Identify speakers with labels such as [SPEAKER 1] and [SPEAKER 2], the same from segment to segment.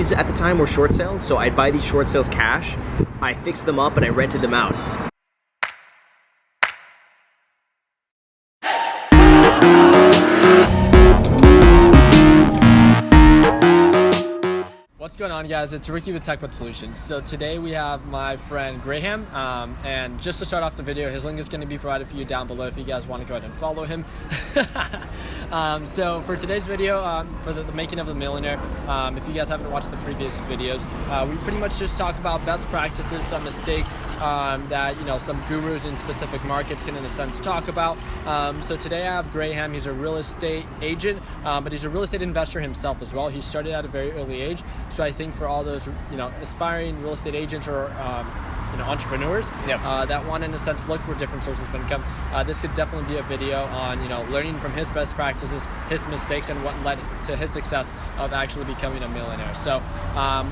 [SPEAKER 1] these at the time were short sales, so I'd buy these short sales cash, I fixed them up, and I rented them out.
[SPEAKER 2] What's going on, guys? It's Ricky with TechBud Solutions. So today we have my friend Graham, and just to start off the video, his link is going to be provided for you down below if you guys want to go ahead and follow him. So for today's video, for the making of the Millionaire, if you guys haven't watched the previous videos, we pretty much just talk about best practices, some mistakes that some gurus in specific markets can in a sense talk about. So today I have Graham. He's a real estate agent, but he's a real estate investor himself as well. He started at a very early age. So I think for all those aspiring real estate agents or entrepreneurs that want in a sense look for different sources of income, this could definitely be a video on learning from his best practices, his mistakes, and what led to his success of actually becoming a millionaire. So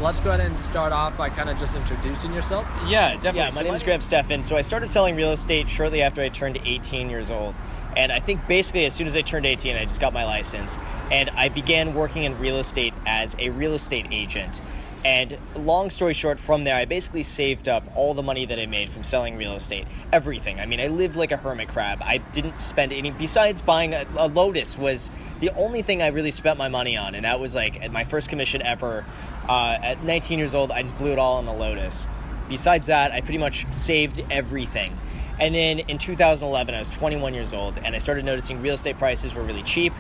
[SPEAKER 2] let's go ahead and start off by kind of just introducing yourself.
[SPEAKER 3] Yeah, definitely. Yeah, my name is Graham Stephan. So I started selling real estate shortly after I turned 18 years old. And I think basically as soon as I turned 18, I just got my license. And I began working in real estate as a real estate agent. And long story short, from there, I basically saved up all the money that I made from selling real estate. Everything. I mean, I lived like a hermit crab. I didn't spend any, besides buying a Lotus was the only thing I really spent my money on. And that was like at my first commission ever. At 19 years old, I just blew it all on a Lotus. Besides that, I pretty much saved everything. And then in 2011, I was 21 years old, and I started noticing real estate prices were really cheap.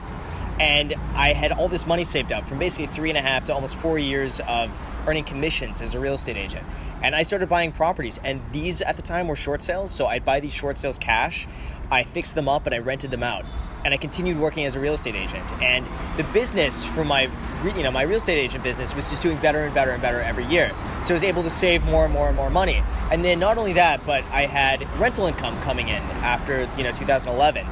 [SPEAKER 3] And I had all this money saved up from basically 3.5 to almost 4 years of earning commissions as a real estate agent. And I started buying properties, and these at the time were short sales. So I'd buy these short sales cash, I fixed them up, and I rented them out. And I continued working as a real estate agent. And the business for my real estate agent business was just doing better and better and better every year. So I was able to save more and more and more money. And then not only that, but I had rental income coming in after 2011,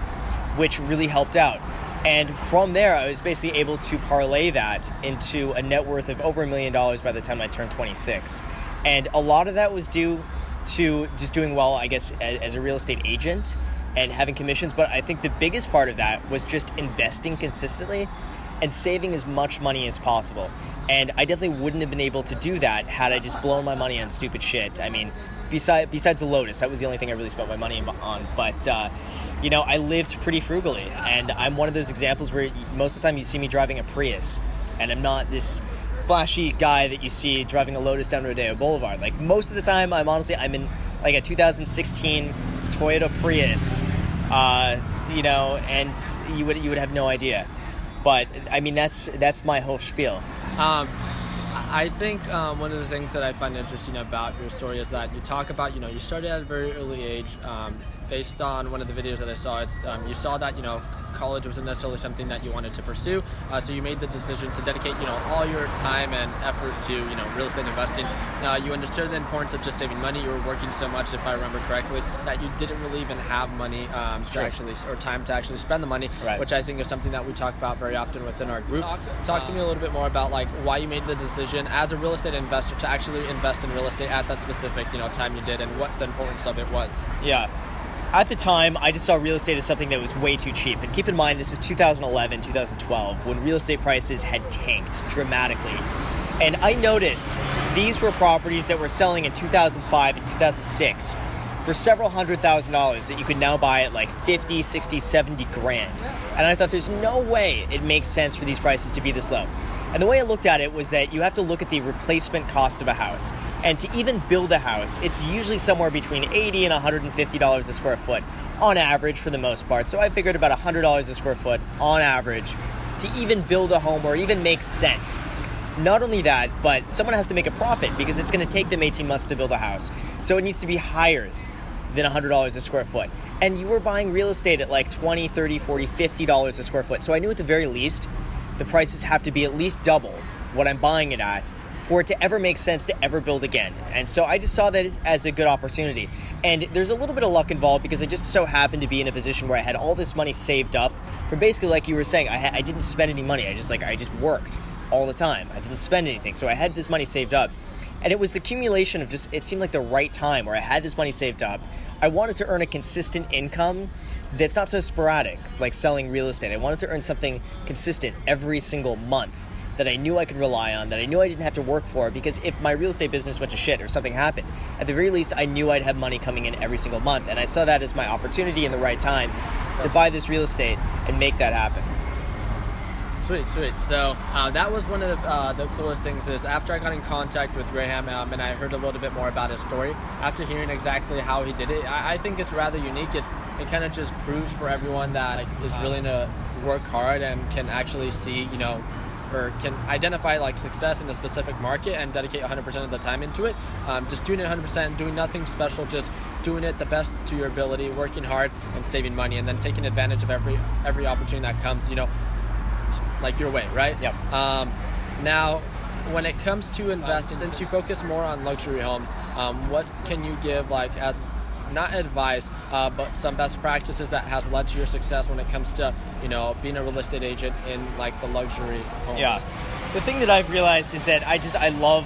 [SPEAKER 3] which really helped out. And from there, I was basically able to parlay that into a net worth of over $1 million by the time I turned 26. And a lot of that was due to just doing well, I guess, as a real estate agent and having commissions. But I think the biggest part of that was just investing consistently and saving as much money as possible. And I definitely wouldn't have been able to do that had I just blown my money on stupid shit. I mean, besides the Lotus, that was the only thing I really spent my money on. But, I lived pretty frugally. And I'm one of those examples where most of the time you see me driving a Prius. And I'm not this flashy guy that you see driving a Lotus down Rodeo Boulevard. Like, most of the time, I'm in like a 2016 Toyota Prius, and you would have no idea. But I mean, that's my whole spiel.
[SPEAKER 2] I think one of the things that I find interesting about your story is that you talk about, you started at a very early age. Based on one of the videos that I saw, you saw that college wasn't necessarily something that you wanted to pursue, so you made the decision to dedicate all your time and effort to real estate investing. You understood the importance of just saving money. You were working so much, if I remember correctly, that you didn't really even have money time to actually spend the money, right. Which I think is something that we talk about very often within our group. Talk to me a little bit more about like why you made the decision as a real estate investor to actually invest in real estate at that specific time you did, and what the importance of it was.
[SPEAKER 3] Yeah. At the time, I just saw real estate as something that was way too cheap. And keep in mind, this is 2011, 2012, when real estate prices had tanked dramatically. And I noticed these were properties that were selling in 2005 and 2006 for several $100,000 that you could now buy at like 50, 60, 70 grand. And I thought there's no way it makes sense for these prices to be this low. And the way I looked at it was that you have to look at the replacement cost of a house. And to even build a house, it's usually somewhere between $80 and $150 a square foot on average for the most part. So I figured about $100 a square foot on average to even build a home or even make sense. Not only that, but someone has to make a profit because it's going to take them 18 months to build a house. So it needs to be higher than $100 a square foot. And you were buying real estate at like $20, $30, $40, $50 a square foot. So I knew at the very least, the prices have to be at least double what I'm buying it at for it to ever make sense to ever build again. And so I just saw that as a good opportunity. And there's a little bit of luck involved because I just so happened to be in a position where I had all this money saved up from basically, like you were saying, I didn't spend any money. I just worked all the time. I didn't spend anything. So I had this money saved up. And it was the accumulation of it seemed like the right time where I had this money saved up. I wanted to earn a consistent income that's not so sporadic, like selling real estate. I wanted to earn something consistent every single month that I knew I could rely on, that I knew I didn't have to work for, because if my real estate business went to shit or something happened, at the very least, I knew I'd have money coming in every single month. And I saw that as my opportunity in the right time to buy this real estate and make that happen.
[SPEAKER 2] Sweet. So that was one of the coolest things is after I got in contact with Graham and I heard a little bit more about his story, after hearing exactly how he did it, I think it's rather unique. It kind of just proves for everyone that is willing to work hard and can actually see, or can identify like success in a specific market and dedicate 100% of the time into it. Just doing it 100%, doing nothing special, just doing it the best to your ability, working hard and saving money, and then taking advantage of every opportunity that comes, like your way, right?
[SPEAKER 3] Yep.
[SPEAKER 2] Now, when it comes to investing, since you focus more on luxury homes, what can you give as not advice, but some best practices that has led to your success when it comes to, being a real estate agent in the luxury homes?
[SPEAKER 3] Yeah. The thing that I've realized is that I love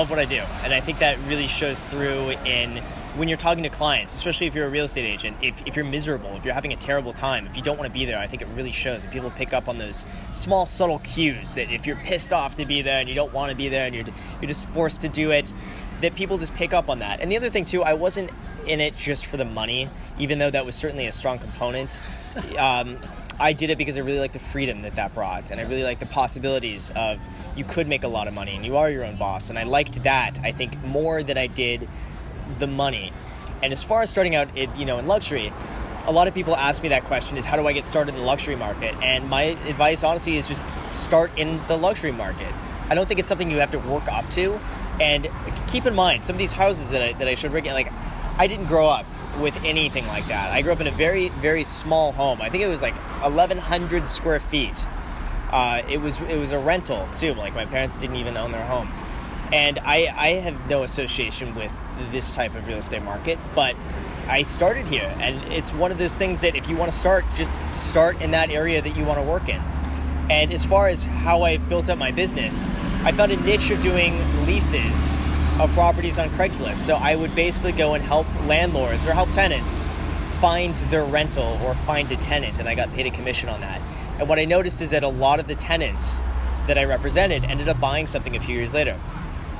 [SPEAKER 3] what I do. And I think that really shows through in when you're talking to clients, especially if you're a real estate agent. If you're miserable, if you're having a terrible time, if you don't want to be there, I think it really shows. And people pick up on those small, subtle cues that if you're pissed off to be there and you don't want to be there and you're just forced to do it, that people just pick up on that. And the other thing too, I wasn't in it just for the money, even though that was certainly a strong component. I did it because I really like the freedom that brought, and I really like the possibilities of you could make a lot of money and you are your own boss. And I liked that, I think, more than I did the money. And as far as starting out in luxury, a lot of people ask me that question, is how do I get started in the luxury market? And my advice honestly is just start in the luxury market. I don't think it's something you have to work up to. And keep in mind, some of these houses that I showed Rick, I didn't grow up with anything like that. I grew up in a very, very small home. I think it was 1,100 square feet. It was a rental too. My parents didn't even own their home. And I have no association with this type of real estate market, but I started here. And it's one of those things that if you want to start, just start in that area that you want to work in. And as far as how I built up my business, I found a niche of doing leases of properties on Craigslist. So I would basically go and help landlords or help tenants find their rental or find a tenant, and I got paid a commission on that. And what I noticed is that a lot of the tenants that I represented ended up buying something a few years later.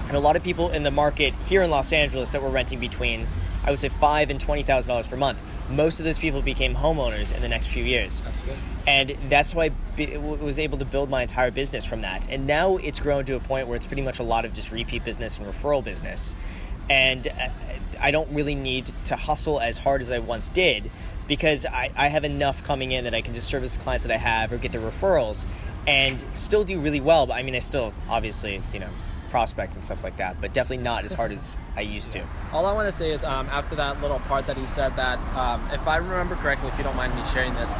[SPEAKER 3] And a lot of people in the market here in Los Angeles that were renting between, I would say, $5,000 and $20,000 per month, most of those people became homeowners in the next few years.
[SPEAKER 2] That's good.
[SPEAKER 3] And that's how I was able to build my entire business from that. And now it's grown to a point where it's pretty much a lot of just repeat business and referral business. And I don't really need to hustle as hard as I once did, because I have enough coming in that I can just service the clients that I have or get the referrals and still do really well. But I still obviously, prospect and stuff like that, but definitely not as hard as I used to.
[SPEAKER 2] All I want to say is after that little part that he said that, if I remember correctly, if you don't mind me sharing this,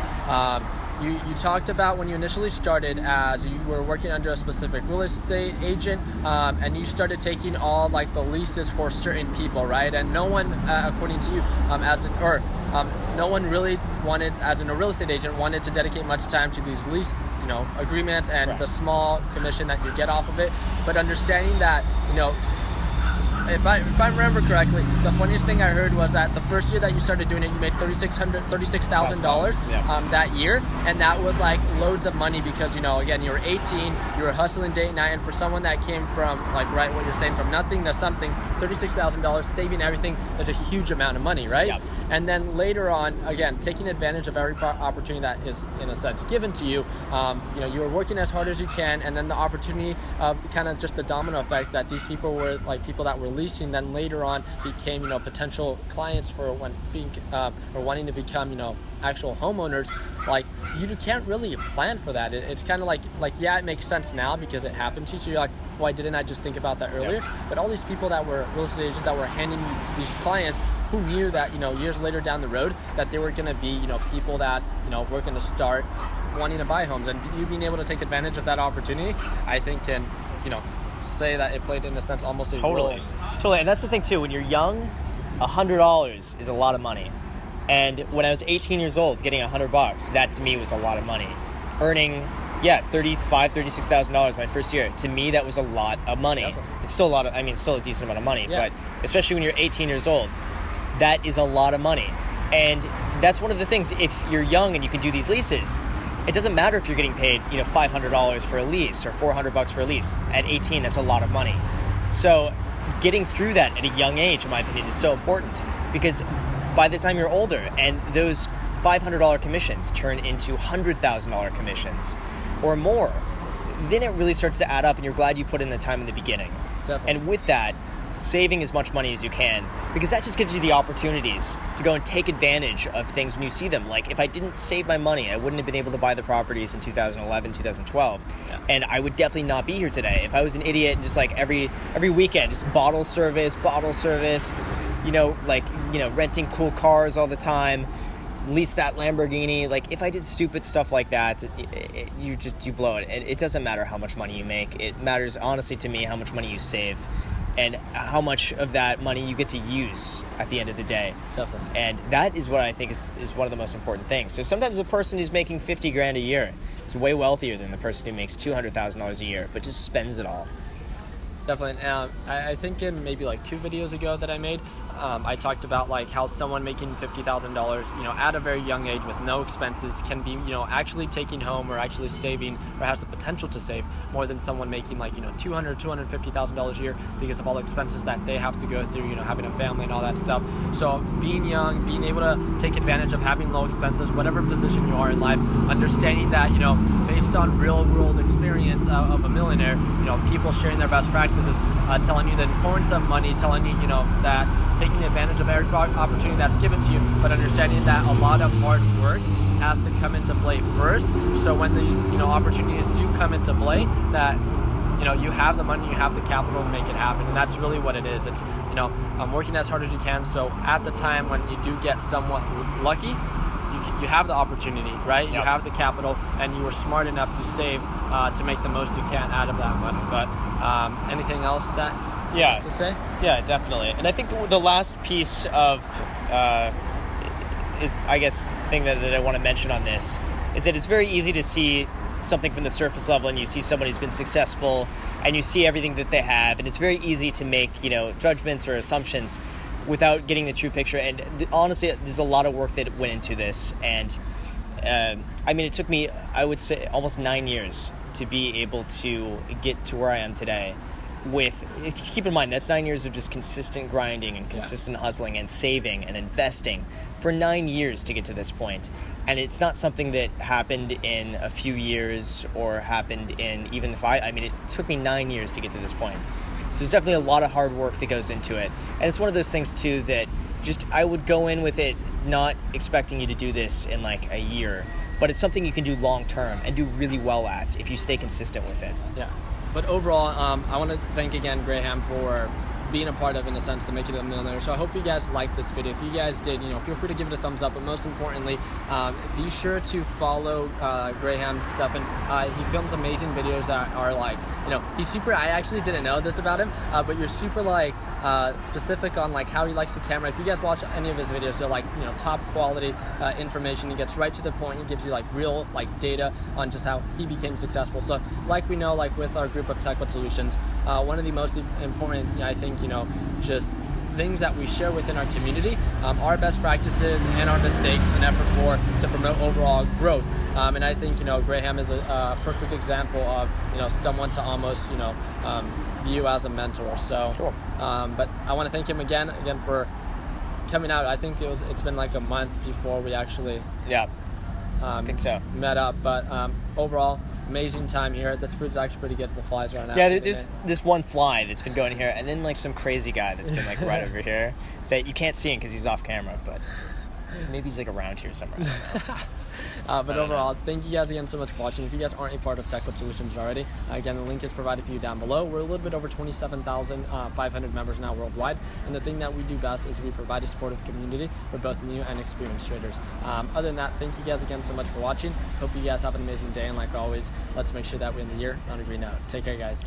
[SPEAKER 2] you talked about when you initially started as you were working under a specific real estate agent, and you started taking all the leases for certain people, right? And no one, according to you, no one really wanted, as a real estate agent, wanted to dedicate much time to these lease agreements and
[SPEAKER 3] Correct.
[SPEAKER 2] the small commission that you get off of it. But understanding that, if I remember correctly, the funniest thing I heard was that the first year that you started doing it, you made $36,000 that year, and that was loads of money because again, you were 18, you were hustling day and night, and for someone that came from right what you're saying, from nothing to something, $36,000, saving everything, that's a huge amount of money, right?
[SPEAKER 3] Yep.
[SPEAKER 2] And then later on, again, taking advantage of every opportunity that is, in a sense, given to you. You were working as hard as you can, and then the opportunity of kind of just the domino effect that these people were people that were leasing, then later on became potential clients for when being or wanting to become actual homeowners. You can't really plan for that. It's kind of yeah, it makes sense now because it happened to you. So you're like, why didn't I just think about that earlier?
[SPEAKER 3] Yep.
[SPEAKER 2] But all these people that were real estate agents that were handing you these clients, who knew that years later down the road that they were going to be people that were going to start wanting to buy homes, and you being able to take advantage of that opportunity, I think can say that it played in a sense almost a role.
[SPEAKER 3] Totally. And that's the thing too, when you're young, $100 is a lot of money. And when I was 18 years old, getting $100, that to me was a lot of money. Earning $36,000 my first year, to me that was a lot of money.
[SPEAKER 2] Definitely.
[SPEAKER 3] It's still a lot of, still a decent amount of money,
[SPEAKER 2] Yeah.
[SPEAKER 3] but especially when you're 18 years old, that is a lot of money. And that's one of the things, if you're young and you can do these leases, it doesn't matter if you're getting paid, $500 for a lease or $400 for a lease. At 18, that's a lot of money. So getting through that at a young age, in my opinion, is so important, because by the time you're older and those $500 commissions turn into $100,000 commissions or more, then it really starts to add up, and you're glad you put in the time in the beginning.
[SPEAKER 2] Definitely.
[SPEAKER 3] And with that, saving as much money as you can, because that just gives you the opportunities to go and take advantage of things when you see them. Like, if I didn't save my money, I wouldn't have been able to buy the properties in 2011, 2012.
[SPEAKER 2] Yeah.
[SPEAKER 3] And I would definitely not be here today if I was an idiot and just like every weekend, just bottle service, renting cool cars all the time, lease that Lamborghini. Like, if I did stupid stuff like that, you blow it. It doesn't matter how much money you make. It matters, honestly, to me, how much money you save and how much of that money you get to use at the end of the day.
[SPEAKER 2] Definitely. And
[SPEAKER 3] that is what I think is one of the most important things. So sometimes the person who's making $50,000 a year is way wealthier than the person who makes $200,000 a year, but just spends it all.
[SPEAKER 2] Definitely. I think in maybe like 2 videos ago that I made, I talked about like how someone making $50,000, at a very young age with no expenses can be, actually taking home or actually saving, or has the potential to save more than someone making like, $250,000 a year, because of all the expenses that they have to go through, having a family and all that stuff. So being young, being able to take advantage of having low expenses, whatever position you are in life, understanding that, based on real world experience of a millionaire, people sharing their best practices, telling you the importance of money, telling you, that taking advantage of every opportunity that's given to you, but understanding that a lot of hard work has to come into play first. So when these, opportunities do come into play, that, you have the money, you have the capital to make it happen. And that's really what it is. It's, working as hard as you can. So at the time when you do get somewhat lucky, you have the opportunity, right? Yep. You have the capital, and you were smart enough to save to make the most you can out of that money. But anything else to say?
[SPEAKER 3] Yeah, definitely. And I think the last piece of, thing that I want to mention on this is that it's very easy to see something from the surface level, and you see someone who's been successful, and you see everything that they have, and it's very easy to make, judgments or assumptions without getting the true picture. And honestly, there's a lot of work that went into this, and it took me, I would say, almost 9 years to be able to get to where I am today. Keep in mind, that's 9 years of just consistent grinding and consistent hustling and saving and investing for 9 years to get to this point. And it's not something that happened in a few years or happened in even it took me 9 years to get to this point. So there's definitely a lot of hard work that goes into it. And it's one of those things too that just, I would go in with it not expecting you to do this in like a year, but it's something you can do long term and do really well at if you stay consistent with it.
[SPEAKER 2] Yeah. But overall, I want to thank again Graham for being a part of, in a sense, the Making of a Millionaire. So I hope you guys liked this video. If you guys did, feel free to give it a thumbs up. But most importantly, be sure to follow Graham stuff. And he films amazing videos that are like, he's super, I actually didn't know this about him, but you're super like specific on like how he likes the camera. If you guys watch any of his videos, they're like, top quality information. He gets right to the point. He gives you like real like data on just how he became successful. So like we know, like with our group of Untitled Solutions, one of the most important, I think, just things that we share within our community, our best practices and our mistakes in effort to promote overall growth. And I think, Graham is a perfect example of, someone to almost, view as a mentor. So,
[SPEAKER 3] cool.
[SPEAKER 2] But I want to thank him again for coming out. I think it's been like a month before we actually
[SPEAKER 3] I think so.
[SPEAKER 2] met up. But overall, amazing time here. This food's actually pretty good. The flies right now.
[SPEAKER 3] Yeah, there's this one fly that's been going here, and then like some crazy guy that's been like right over here that you can't see him because he's off camera, but maybe he's like around here somewhere.
[SPEAKER 2] But overall, thank you guys again so much for watching. If you guys aren't a part of Untitled Solutions already, again, the link is provided for you down below. We're a little bit over 27,500 members now worldwide, and the thing that we do best is we provide a supportive community for both new and experienced traders. Other than that, thank you guys again so much for watching. Hope you guys have an amazing day, and like always, let's make sure that we end the year on a green note. Take care, guys.